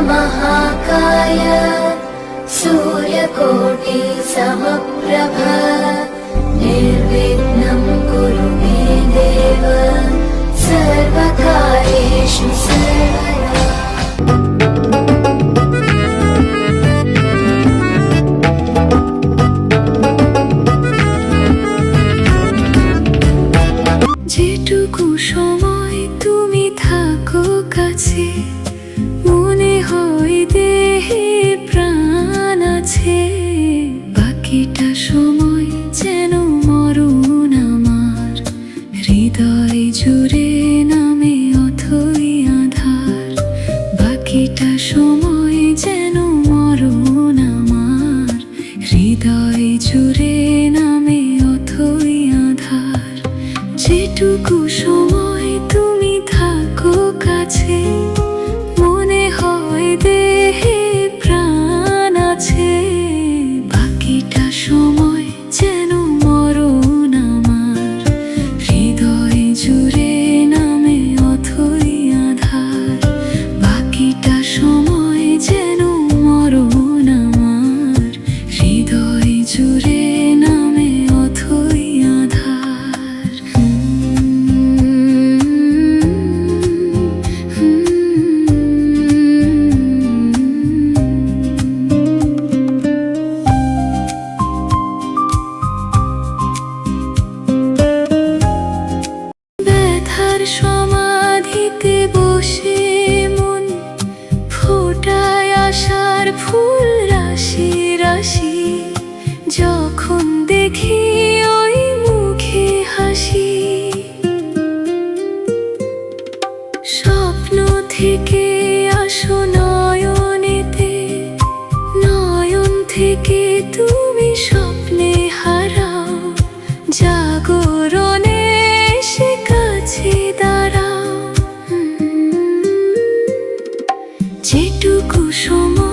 महाकाय सूर्यकोटि समप्रभ निर्विघ्नं कुरु मे देव सर्वकार्येषु सर्वदा। যেটুকু সময় তুমি থাকো কাছে মনে হয় দেহে প্রাণ আছে, বাকিটা সময় যেন মরণ আমার হৃদয় জুড়ে নামে অথই আধার। বাকিটা সময় যেন মরণ আমার হৃদয় জুড়ে নামে অথই আধার। যেটুকু সময় তুমি থাকো কাছে মনে হয় দেহে প্রাণ আছে, বাকিটা সময় যেন মরণ আমার হৃদয় জুড়ে নামে অথই আধার। বাকিটা সময় যেন মরণ আমার হৃদয় জুড়ে নামে অথই আধার। ব্যথার সমাধিতে বসে মন ফোটায় আশার ফুল রাশি রাশি, যখন দেখি ওই মুখে হাসি স্বপ্ন থেকে আসো নয়নেতে, নয়ন থেকে তুমি স্বপ্নে হারাও, জাগরণে এসে কাছে দাঁড়াও। যেটুকু সময়